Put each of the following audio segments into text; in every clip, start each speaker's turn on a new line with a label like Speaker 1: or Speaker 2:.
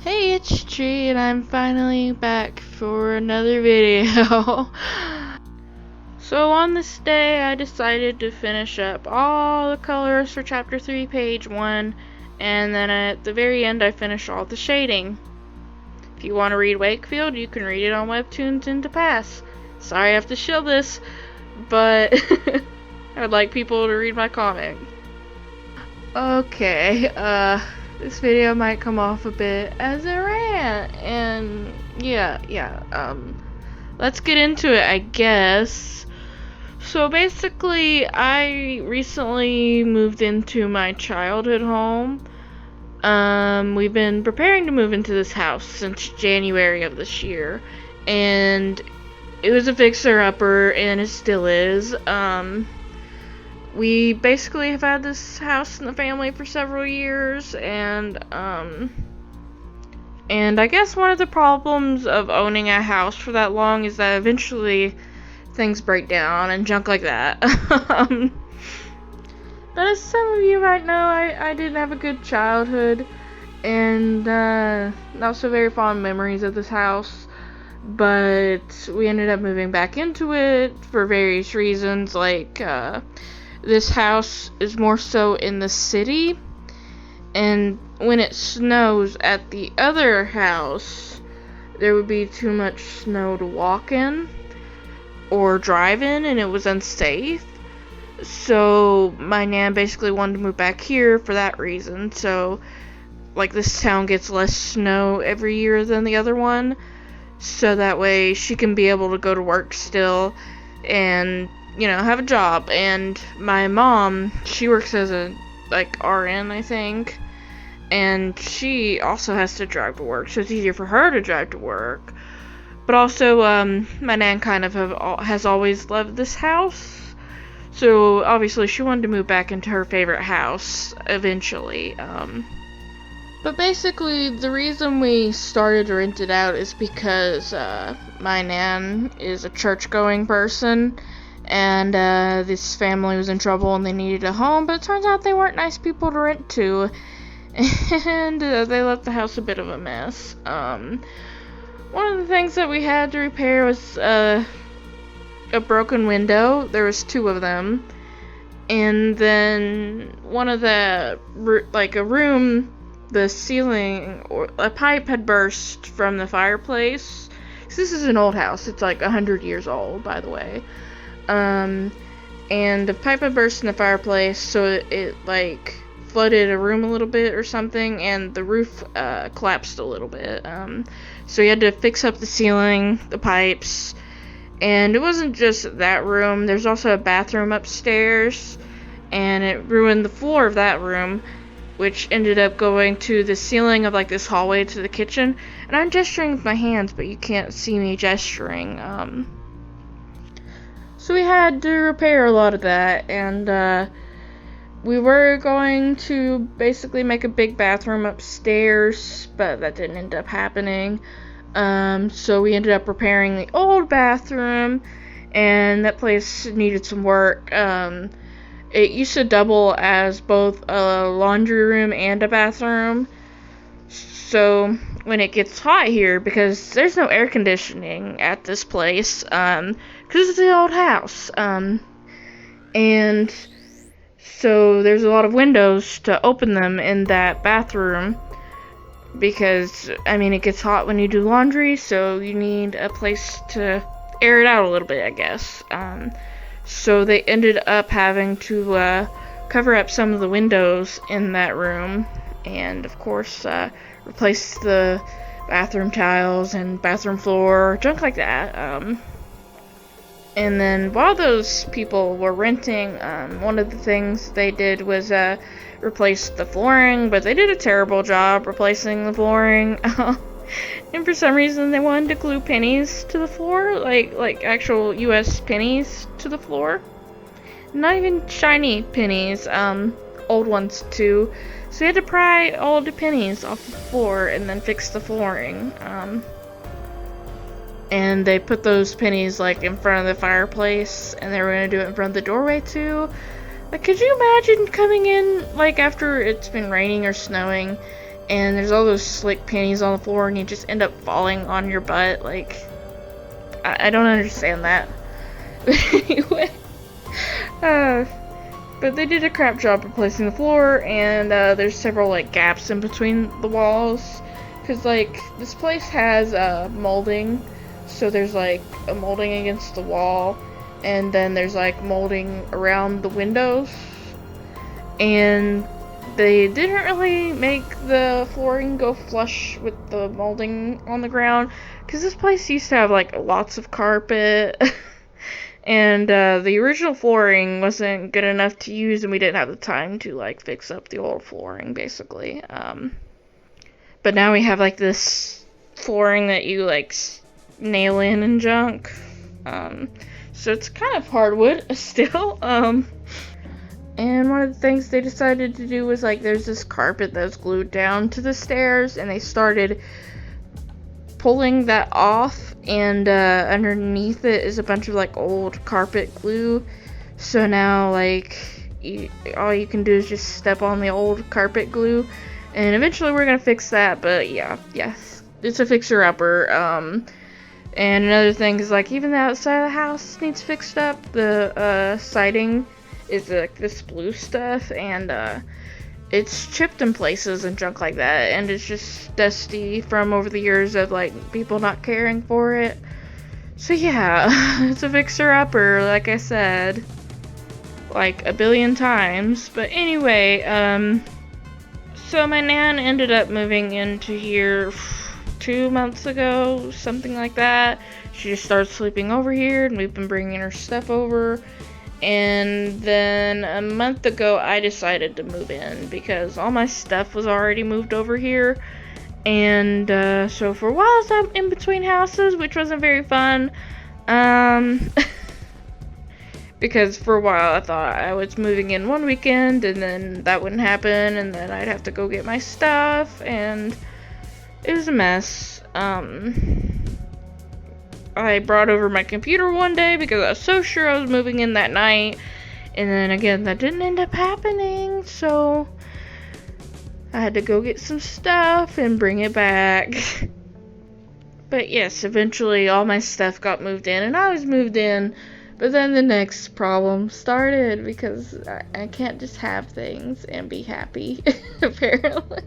Speaker 1: Hey, it's Tree, and I'm finally back for another video. So on this day, I decided to finish up all the colors for Chapter 3, Page 1, and then at the very end, I finished all the shading. If you want to read Wakefield, you can read it on Webtoons and Tapas. Sorry I have to show this, but I would like people to read my comic. Okay, this video might come off a bit as a rant, and let's get into it, I guess. So basically, I recently moved into my childhood home. We've been preparing to move into this house since January of this year, and it was a fixer-upper, and it still is. We basically have had this house in the family for several years, and I guess one of the problems of owning a house for that long is that eventually things break down and junk like that. But as some of you might know, I didn't have a good childhood, and not so very fond memories of this house, but we ended up moving back into it for various reasons, like, this house is more so in the city, and when it snows at the other house, there would be too much snow to walk in or drive in, and it was unsafe. So my nan basically wanted to move back here for that reason. So, like, this town gets less snow every year than the other one, so that way she can be able to go to work still and, you know, have a job. And my mom, she works as a, like, RN, I think, and she also has to drive to work, so it's easier for her to drive to work. But also, my nan kind of has always loved this house, so obviously she wanted to move back into her favorite house eventually. But basically, the reason we started to rent it out is because my nan is a church-going person, and this family was in trouble and they needed a home, but it turns out they weren't nice people to rent to, and they left the house a bit of a mess. One of the things that we had to repair was a broken window. There was 2 of them, and then one of the, like, a room, the ceiling, or a pipe had burst from the fireplace. This is an old house. It's like 100 years old, by the way. And the pipe had burst in the fireplace, so it like flooded a room a little bit or something, and the roof collapsed a little bit. So we had to fix up the ceiling, the pipes, and it wasn't just that room. There's also a bathroom upstairs, and it ruined the floor of that room, which ended up going to the ceiling of, like, this hallway to the kitchen. And I'm gesturing with my hands, but you can't see me gesturing. So we had to repair a lot of that, and we were going to basically make a big bathroom upstairs, but that didn't end up happening. So we ended up repairing the old bathroom, and that place needed some work. It used to double as both a laundry room and a bathroom. So when it gets hot here, because there's no air conditioning at this place, because it's an old house, and so there's a lot of windows to open them in that bathroom, because, I mean, it gets hot when you do laundry, so you need a place to air it out a little bit, I guess. So they ended up having to cover up some of the windows in that room, and of course replace the bathroom tiles and bathroom floor, junk like that. And then while those people were renting, one of the things they did was replace the flooring, but they did a terrible job replacing the flooring. And for some reason, they wanted to glue pennies to the floor, like actual U.S. pennies to the floor. Not even shiny pennies, old ones too. So we had to pry all the pennies off the floor and then fix the flooring. And they put those pennies, like, in front of the fireplace, and they were gonna do it in front of the doorway too. Like, could you imagine coming in, like, after it's been raining or snowing, and there's all those slick pennies on the floor, and you just end up falling on your butt. Like, I don't understand that. Anyway, but they did a crap job replacing the floor, and there's several like gaps in between the walls, because like this place has molding, so there's like a molding against the wall, and then there's like molding around the windows, and they didn't really make the flooring go flush with the molding on the ground, because this place used to have like lots of carpet. And the original flooring wasn't good enough to use, and we didn't have the time to like fix up the old flooring, basically. But now we have like this flooring that you like nail in and junk. So it's kind of hardwood still. And one of the things they decided to do was like there's this carpet that's glued down to the stairs, and they started pulling that off, and underneath it is a bunch of like old carpet glue. So now like all you can do is just step on the old carpet glue, and eventually we're gonna fix that. But yes, it's a fixer-upper. And another thing is like even the outside of the house needs fixed up. The siding is like this blue stuff, and it's chipped in places and junk like that, and it's just dusty from over the years of like people not caring for it. So yeah, it's a fixer-upper, like I said, like a billion times. But anyway, so my nan ended up moving into here 2 months ago, something like that. She just started sleeping over here, and we've been bringing her stuff over. And then a month ago, I decided to move in because all my stuff was already moved over here. And so for a while, I was in between houses, which wasn't very fun. Because for a while, I thought I was moving in one weekend, and then that wouldn't happen, and then I'd have to go get my stuff, and it was a mess. I brought over my computer one day because I was so sure I was moving in that night, and then again that didn't end up happening, so I had to go get some stuff and bring it back. But yes, eventually all my stuff got moved in, and I was moved in, but then the next problem started because I can't just have things and be happy, apparently.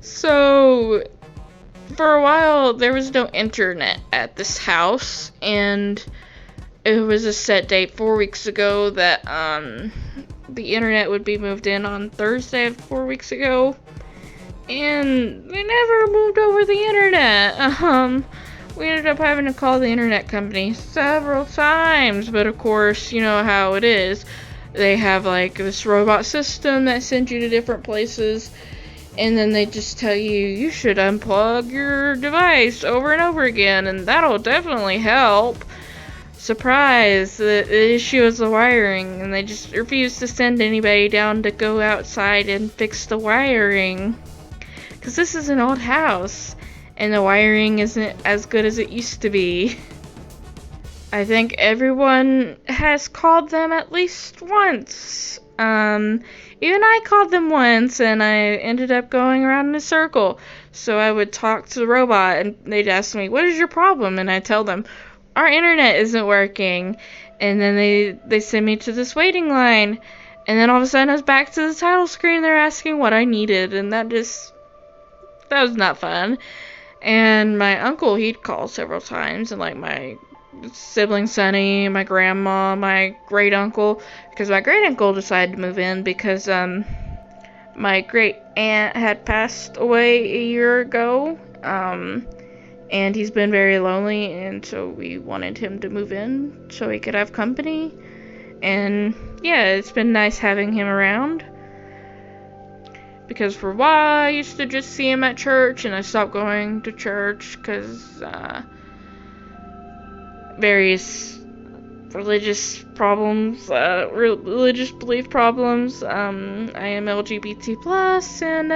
Speaker 1: So for a while, there was no internet at this house, and it was a set date 4 weeks ago that the internet would be moved in on Thursday of 4 weeks ago, and they never moved over the internet. We ended up having to call the internet company several times, but of course, you know how it is. They have like this robot system that sends you to different places, and then they just tell you should unplug your device over and over again, and that'll definitely help. Surprise, the issue is the wiring, and they just refuse to send anybody down to go outside and fix the wiring. Because this is an old house, and the wiring isn't as good as it used to be. I think everyone has called them at least once. Even I called them once, and I ended up going around in a circle. So I would talk to the robot, and they'd ask me, "What is your problem?" And I tell them, "Our internet isn't working." And then they send me to this waiting line, and then all of a sudden I was back to the title screen. They're asking what I needed, and that was not fun. And my uncle, he'd call several times, and like my sibling Sonny, my grandma, my great uncle, because my great uncle decided to move in because my great aunt had passed away a year ago, and he's been very lonely, and so we wanted him to move in so he could have company. And yeah, it's been nice having him around, because for a while I used to just see him at church, and I stopped going to church because various religious problems, religious belief problems. I am LGBT+, and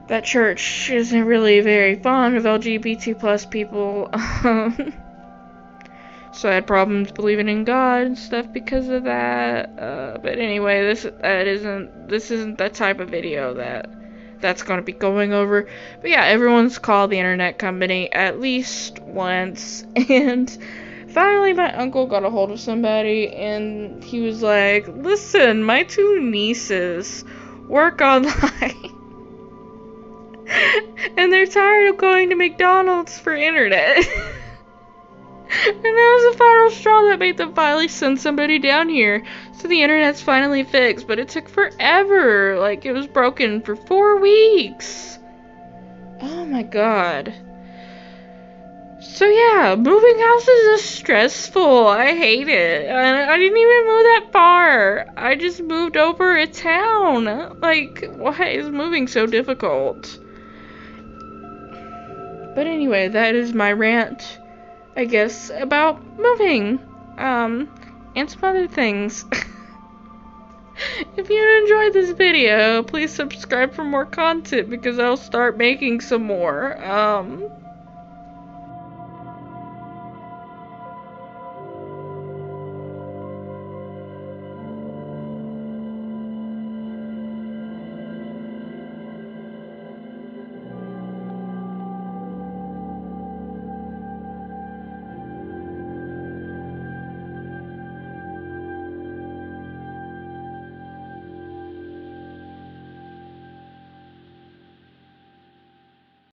Speaker 1: that church isn't really very fond of LGBT+ people. So I had problems believing in God and stuff because of that. But anyway, this isn't that type of video that's gonna be going over. But yeah, everyone's called the internet company at least once, and finally my uncle got a hold of somebody, and he was like, "Listen, my 2 nieces work online." And they're tired of going to McDonald's for internet. And that was the final straw that made them finally send somebody down here. So the internet's finally fixed, but it took forever. Like, it was broken for 4 weeks. Oh my god. So yeah, moving houses is stressful. I hate it. I didn't even move that far. I just moved over a town. Like, why is moving so difficult? But anyway, that is my rant, I guess, about moving, and some other things. If you enjoyed this video, please subscribe for more content, because I'll start making some more.